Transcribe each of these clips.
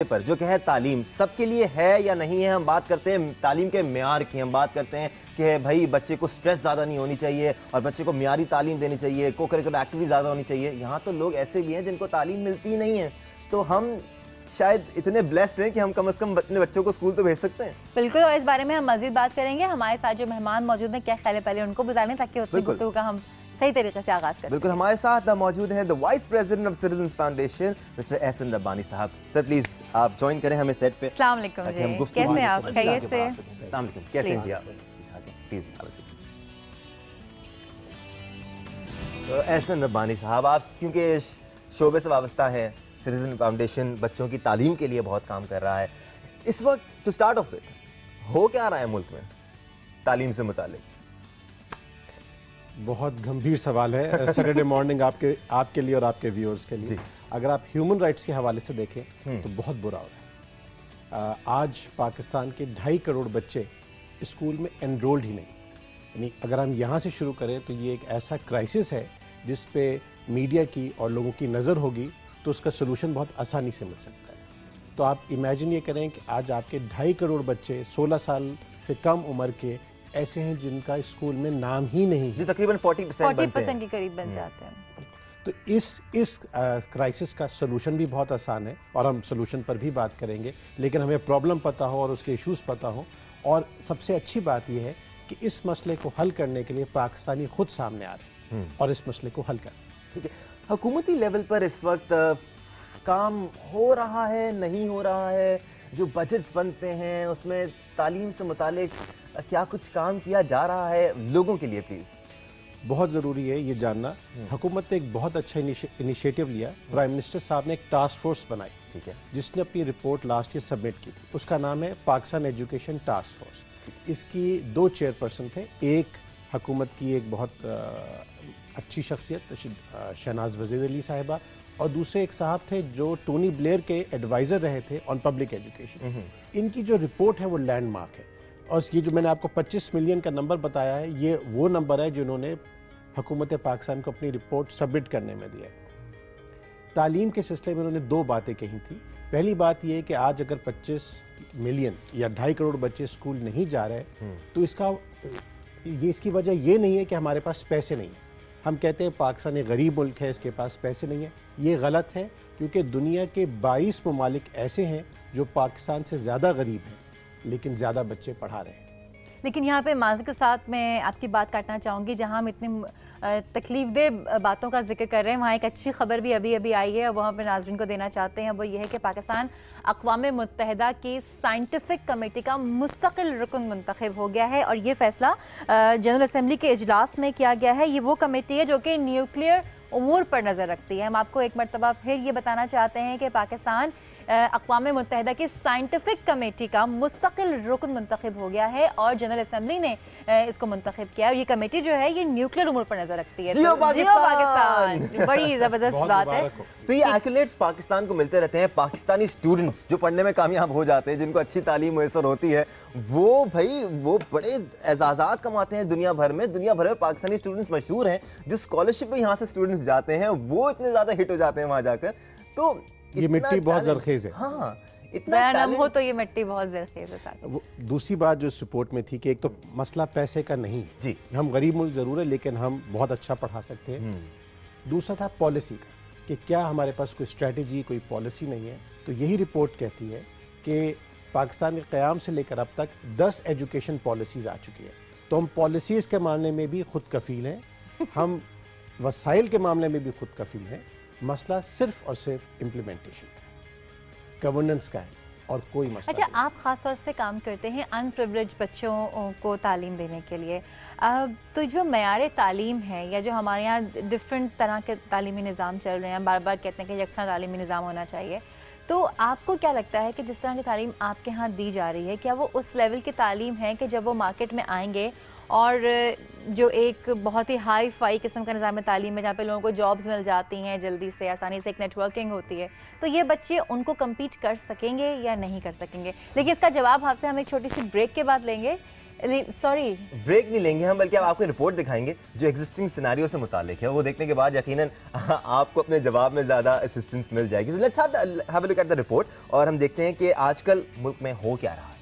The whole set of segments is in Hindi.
पर जो कि है तालीम, सबके लिए है या नहीं है। हम बात करते हैं तालीम के म्यार की, हम बात करते हैं कि भाई बच्चे को स्ट्रेस ज़्यादा नहीं होनी चाहिए और बच्चे को म्यारी तालीम देनी चाहिए, को करिकुलर एक्टिविटी ज़्यादा होनी चाहिए। यहाँ तो लोग ऐसे भी हैं जिनको तालीम मिलती ही नहीं है। तो हम शायद इतने ब्लेस्ड हैं कि हम कम से कम अपने बच्चों को स्कूल तो भेज सकते हैं। बिल्कुल, और इस बारे में हम मजीद बात करेंगे। हमारे साथ जो मेहमान मौजूद हैं, क्या ख्याल है, पहले उनको बता लें ताकि उतनी गुफ्तगू का हम सही तरीके से आगाज कर। बिल्कुल, हमारे साथ मौजूद है the vice president of Citizens Foundation mister Ehsan Rabbani साहब। सर प्लीज आप ज्वाइन करें हमें सेट पे। अस्सलाम वालेकुम जी, कैसे हैं आप? खैरियत से? अस्सलाम वालेकुम, कैसे हैं जी आप? प्लीज एहसन रब्बानी साहब, आप क्योंकि शोबे से वाबस्ता है, सिटीजन फाउंडेशन बच्चों की तालीम के लिए बहुत काम कर रहा है इस वक्त। टू स्टार्ट ऑफ विद, हो क्या रहा है मुल्क में तालीम से मुतालिक? बहुत गंभीर सवाल है सैटरडे मॉर्निंग आपके लिए और आपके व्यूअर्स के लिए। अगर आप ह्यूमन राइट्स के हवाले से देखें तो बहुत बुरा हो रहा है। आज पाकिस्तान के 2.5 करोड़ बच्चे स्कूल में एनरोल्ड ही नहीं। यानी अगर हम यहाँ से शुरू करें तो ये एक ऐसा क्राइसिस है जिस पे मीडिया की और लोगों की नज़र होगी तो उसका सोल्यूशन बहुत आसानी से मिल सकता है। तो आप इमेजिन ये करें कि आज आपके 2.5 करोड़ बच्चे 16 साल से कम उम्र के ऐसे हैं जिनका स्कूल में नाम ही नहीं है। तकरीबन 40% के करीब बन जाते हैं। तो इस क्राइसिस का सोल्यूशन भी बहुत आसान है और हम सोल्यूशन पर भी बात करेंगे, लेकिन हमें प्रॉब्लम पता हो और उसके इश्यूज पता हो। और सबसे अच्छी बात यह है कि इस मसले को हल करने के लिए पाकिस्तानी खुद सामने आ रहे हैं और इस मसले को हल कर। ठीक है, हुकूमती लेवल पर इस वक्त काम हो रहा है, नहीं हो रहा है? जो बजट्स बनते हैं उसमें तालीम से मुतालिक क्या कुछ काम किया जा रहा है लोगों के लिए? प्लीज़, बहुत ज़रूरी है ये जानना। हुकूमत ने एक बहुत अच्छा इनिशिएटिव लिया। प्राइम मिनिस्टर साहब ने एक टास्क फोर्स बनाई, ठीक है, जिसने अपनी रिपोर्ट लास्ट ईयर सबमिट की थी। उसका नाम है पाकिस्तान एजुकेशन टास्क फोर्स। इसकी 2 चेयरपर्सन थे। एक हुकूमत की एक बहुत अच्छी शख्सियत शहनाज वज़ीर अली साहिबा, और दूसरे एक साहब थे जो टोनी ब्लेयर के एडवाइज़र रहे थे ऑन पब्लिक एजुकेशन। इनकी जो रिपोर्ट है वो लैंडमार्क है। और ये जो मैंने आपको 25 मिलियन का नंबर बताया है, ये वो नंबर है जिन्होंने हुकूमत पाकिस्तान को अपनी रिपोर्ट सबमिट करने में दिया है। तालीम के सिलसिले में उन्होंने 2 बातें कही थी। पहली बात ये है कि आज अगर 25 मिलियन या 2.5 करोड़ बच्चे स्कूल नहीं जा रहे तो इसकी वजह ये नहीं है कि हमारे पास पैसे नहीं हैं। हम कहते हैं पाकिस्तान एक गरीब मुल्क है, इसके पास पैसे नहीं है। ये गलत है, क्योंकि दुनिया के 22 ममालिक ऐसे हैं जो पाकिस्तान से ज़्यादा गरीब हैं लेकिन ज़्यादा बच्चे पढ़ा रहे हैं। लेकिन यहाँ पे माज़ के साथ मैं आपकी बात काटना चाहूँगी। जहाँ हम इतनी तकलीफ़देह बातों का जिक्र कर रहे हैं, वहाँ एक अच्छी खबर भी अभी अभी आई है, वहाँ पर नाज़रीन को देना चाहते हैं। वो ये है कि पाकिस्तान अक़वाम मुत्तहिदा की साइंटिफिक कमेटी का मुस्तकिल रुकन मुंतखब हो गया है। और ये फ़ैसला जनरल असम्बली के इजलास में किया गया है। ये वो कमेटी है जो कि न्यूक्लियर उमूर पर नज़र रखती है। हम आपको एक मरतबा फिर ये बताना चाहते हैं कि पाकिस्तान अक़वाम मुत्तहिदा की साइंटिफिक कमेटी का मुस्तकिल रुकन मुंतखब हो गया है और जनरल असम्बली ने इसको मुंतखब किया। और ये कमेटी जो है ये न्यूक्लियर उमूर पर नज़र रखती है। जियो पाकिस्तान, बड़ी ज़बरदस्त बात है। तो ये एक्कलेट्स पाकिस्तान को मिलते रहते हैं। पाकिस्तानी स्टूडेंट्स जो पढ़ने में कामयाब हो जाते हैं, जिनको अच्छी तालीम मुयसर होती है, वो बड़े एजाज़ात कमाते हैं दुनिया भर में। दुनिया भर में पाकिस्तानी स्टूडेंट्स मशहूर हैं। जो स्कॉलरशिप में यहाँ से स्टूडेंट्स जाते हैं वो इतने ज़्यादा हिट हो जाते हैं वहाँ जाकर। तो ये मिट्टी बहुत जरखेज है। हाँ, इतना नाम हो तो ये मिट्टी बहुत जरखेज है। दूसरी बात जो इस रिपोर्ट में थी कि एक तो मसला पैसे का नहीं है जी, हम गरीब मुल्क ज़रूर है लेकिन हम बहुत अच्छा पढ़ा सकते हैं। दूसरा था पॉलिसी का, कि क्या हमारे पास कोई स्ट्रेटजी, कोई पॉलिसी नहीं है। तो यही रिपोर्ट कहती है कि पाकिस्तान के क़याम से लेकर अब तक 10 एजुकेशन पॉलिसीज़ आ चुकी है। तो हम पॉलिसीज़ के मामले में भी खुद कफ़ील हैं, हम वसाइल के मामले में भी खुद कफ़ील हैं। मसला सिर्फ और सिर्फ इम्प्लीमेंटेशन का है, गवर्नेंस का है, और कोई मसला अच्छा, आप ख़ास तौर से काम करते हैं अनप्रिविलेज्ड बच्चों को तालीम देने के लिए। तो जो मयार तालीम है या जो हमारे यहाँ डिफरेंट तरह के तालीमी निज़ाम चल रहे हैं, बार बार कहते हैं कि यकसा तालीमी निज़ाम होना चाहिए, तो आपको क्या लगता है कि जिस तरह की तालीम आपके यहाँ दी जा रही है, क्या वो उस लेवल की तालीम है कि जब वो मार्केट में आएंगे और जो एक बहुत ही हाई फाई किस्म का निज़ाम तालीम है जहाँ पे लोगों को जॉब्स मिल जाती हैं जल्दी से, आसानी से, एक नेटवर्किंग होती है, तो ये बच्चे उनको कम्पीट कर सकेंगे या नहीं कर सकेंगे? लेकिन इसका जवाब आपसे हम एक छोटी सी ब्रेक के बाद लेंगे। सॉरी, ब्रेक नहीं लेंगे हम, बल्कि अब आपको रिपोर्ट दिखाएंगे जो एग्जिस्टिंग सिनेरियो से मुतालिक है। वो देखने के बाद यकीनन आपको अपने जवाब में ज़्यादा असिस्टेंस मिल जाएगी। So let's have a look at the report और हम देखते हैं कि आजकल मुल्क में हो क्या रहा है।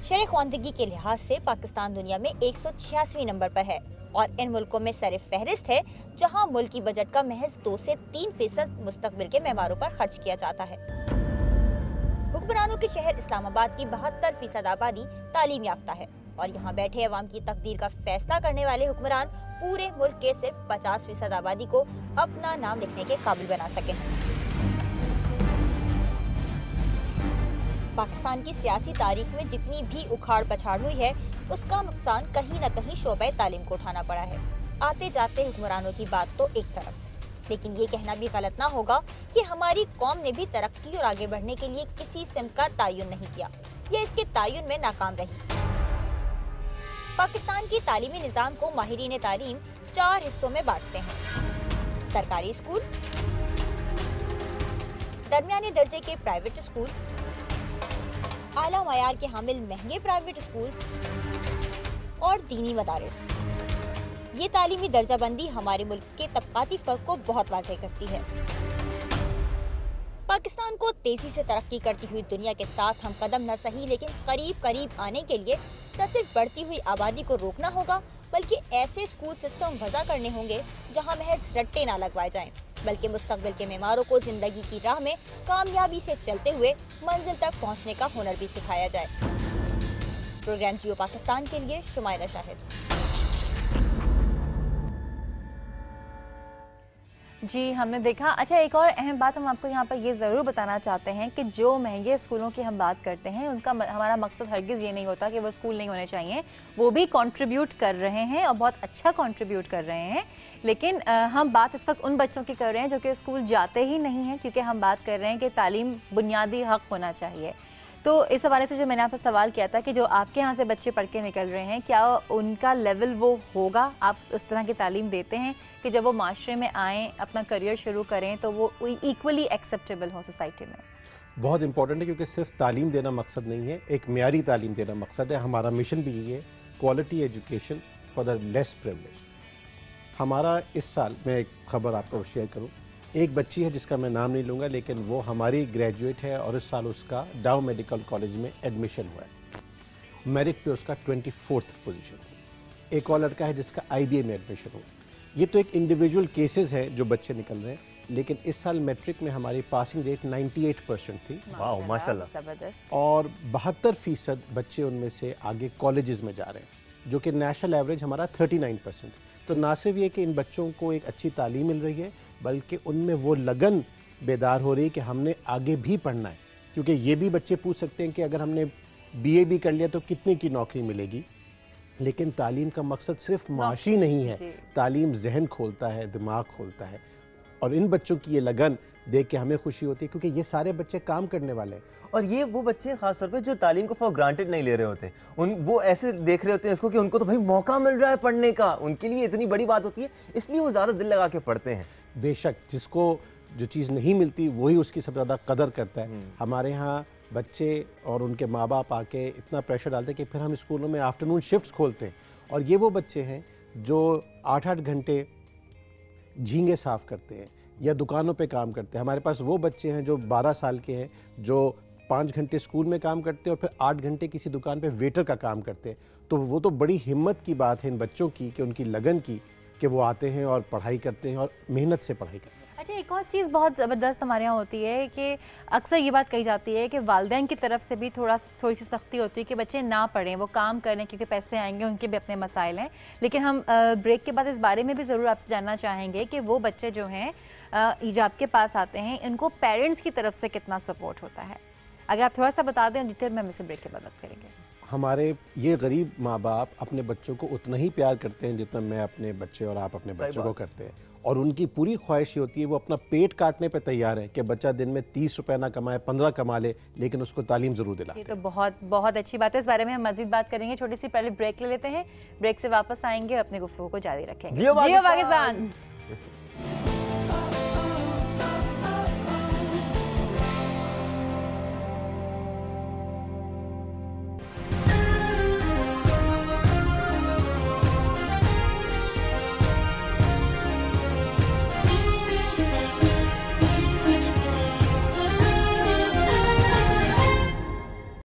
शरह ख्वानदगी के लिहाज से पाकिस्तान दुनिया में 186वें नंबर पर है और इन मुल्कों में सर फहरिस्त है जहां मुल्की बजट का महज 2 से 3% मुस्तकबिल के मेमारों पर खर्च किया जाता है। हुक्मरानों के शहर इस्लामाबाद की 72% आबादी तालीम याफ्ता है और यहाँ बैठे अवाम की तकदीर का फैसला करने वाले हुक्मरान पूरे मुल्क के सिर्फ 50% आबादी को अपना नाम लिखने के काबिल बना सके हैं। पाकिस्तान की सियासी तारीख में जितनी भी उखाड़ पछाड़ हुई है उसका नुकसान कहीं न कहीं शोबे तालीम को उठाना पड़ा है। आते जाते हुक्मरानों की बात तो एक तरफ, लेकिन ये कहना भी गलत ना होगा कि हमारी कौम ने भी तरक्की और आगे बढ़ने के लिए किसी सिमत का तयन नहीं किया या इसके तयन में नाकाम रही। पाकिस्तान की तालीमी निज़ाम को माहिरीन तालीम 4 हिस्सों में बांटते हैं: सरकारी स्कूल, दरमियाने दर्जे के प्राइवेट स्कूल, आला मयार के हामिल महंगे प्राइवेट स्कूल और दीनी मदारिस। ये तालीमी दर्जाबंदी हमारे मुल्क के तबकाती फर्क को बहुत वाज़ेह करती है। पाकिस्तान को तेजी से तरक्की करती हुई दुनिया के साथ हम कदम न सही लेकिन करीब करीब आने के लिए न सिर्फ बढ़ती हुई आबादी को रोकना होगा बल्कि ऐसे स्कूल सिस्टम वज़ा करने होंगे जहां महज रट्टे ना लगवाए जाएं, बल्कि मुस्तकबिल के मेमारों को जिंदगी की राह में कामयाबी से चलते हुए मंजिल तक पहुंचने का हुनर भी सिखाया जाए। प्रोग्राम जियो पाकिस्तान के लिए शुमाइरा शाहिद। जी, हमने देखा। अच्छा, एक और अहम बात हम आपको यहाँ पर ये ज़रूर बताना चाहते हैं कि जो महंगे स्कूलों की हम बात करते हैं उनका हमारा मकसद हरगिज़ ये नहीं होता कि वो स्कूल नहीं होने चाहिए। वो भी कंट्रीब्यूट कर रहे हैं और बहुत अच्छा कंट्रीब्यूट कर रहे हैं, लेकिन हम बात इस वक्त उन बच्चों की कर रहे हैं जो कि स्कूल जाते ही नहीं हैं, क्योंकि हम बात कर रहे हैं कि तालीम बुनियादी हक़ होना चाहिए। तो इस हवाले से जो मैंने आपसे सवाल किया था कि जो आपके यहाँ से बच्चे पढ़ के निकल रहे हैं, क्या उनका लेवल वो होगा, आप उस तरह की तालीम देते हैं कि जब वो माशरे में आएँ, अपना करियर शुरू करें, तो वो इक्वली एक्सेप्टेबल हो सोसाइटी में? बहुत इंपॉर्टेंट है, क्योंकि सिर्फ तालीम देना मकसद नहीं है, एक मियारी तालीम देना मकसद है। हमारा मिशन भी यही है, quality education for the less privilege. हमारा इस साल, मैं एक खबर आपको शेयर करूँ, एक बच्ची है जिसका मैं नाम नहीं लूँगा, लेकिन वो हमारी ग्रेजुएट है और इस साल उसका डाउ मेडिकल कॉलेज में एडमिशन हुआ है। मेरिट पे उसका 24th पोजीशन थी। एक और लड़का है जिसका IBA में एडमिशन हुआ। ये तो एक इंडिविजुअल केसेस है जो बच्चे निकल रहे हैं, लेकिन इस साल मैट्रिक में हमारी पासिंग रेट 98% थी। वाह, माशाल्लाह। ज़बरदस्त। और 72% बच्चे उनमें से आगे कॉलेजेस में जा रहे हैं, जो कि नेशनल एवरेज हमारा 39%। तो ना सिर्फ ये कि इन बच्चों को एक अच्छी तालीम मिल रही है, बल्कि उनमें वो लगन बेदार हो रही है कि हमने आगे भी पढ़ना है। क्योंकि ये भी बच्चे पूछ सकते हैं कि अगर हमने BA भी कर लिया तो कितने की नौकरी मिलेगी, लेकिन तालीम का मकसद सिर्फ माशी नहीं है, तालीम जहन खोलता है, दिमाग खोलता है। और इन बच्चों की ये लगन देख के हमें खुशी होती है, क्योंकि ये सारे बच्चे काम करने वाले हैं। और ये वो बच्चे खासतौर पे जो तालीम को फॉर ग्रांटेड नहीं ले रहे होते, वो ऐसे देख रहे होते हैं इसको कि उनको तो भाई मौका मिल रहा है पढ़ने का, उनके लिए इतनी बड़ी बात होती है, इसलिए वो ज़्यादा दिल लगा के पढ़ते हैं। बेशक, जिसको जो चीज़ नहीं मिलती वही उसकी सबसे ज़्यादा कदर करता है। हमारे यहाँ बच्चे और उनके माँ बाप आके इतना प्रेशर डालते हैं कि फिर हम स्कूलों में आफ्टरनून शिफ्ट्स खोलते हैं, और ये वो बच्चे हैं जो 8-8 घंटे झींगे साफ़ करते हैं या दुकानों पे काम करते हैं। हमारे पास वो बच्चे हैं जो 12 साल के हैं, जो 5 घंटे स्कूल में काम करते हैं और फिर 8 घंटे किसी दुकान पे वेटर का काम करते हैं। तो वो तो बड़ी हिम्मत की बात है इन बच्चों की, कि उनकी लगन की, कि वो आते हैं और पढ़ाई करते हैं और मेहनत से पढ़ाई करते हैं। अच्छा, एक और चीज़ बहुत ज़बरदस्त हमारे यहाँ होती है कि अक्सर ये बात कही जाती है कि वालिदैन की तरफ से भी थोड़ी सी सख्ती होती है कि बच्चे ना पढ़ें, वो काम करें, क्योंकि पैसे आएंगे, उनके भी अपने मसाइल हैं। लेकिन हम ब्रेक के बाद इस बारे में भी ज़रूर आपसे जानना चाहेंगे कि वो बच्चे जो हैं ईजाब के पास आते हैं, इनको पेरेंट्स की तरफ से कितना सपोर्ट होता है। अगर आप थोड़ा सा बता दें डिटेल में, हम इसे ब्रेक के बाद बात करेंगे। हमारे ये गरीब माँ बाप अपने बच्चों को उतना ही प्यार करते हैं जितना मैं अपने बच्चे और आप अपने बच्चों को करते हैं, और उनकी पूरी ख्वाहिश ये होती है, वो अपना पेट काटने पे तैयार है कि बच्चा दिन में 30 रुपए ना कमाए, 15 कमा ले, लेकिन उसको तालीम जरूर दिलाते हैं। ये तो बहुत बहुत अच्छी बात है। इस बारे में हम मजीद बात करेंगे, छोटी सी पहले ब्रेक ले लेते हैं, ब्रेक से वापस आएंगे, अपने गुफ्तगू को जारी रखेंगे। जियो पाकिस्तान।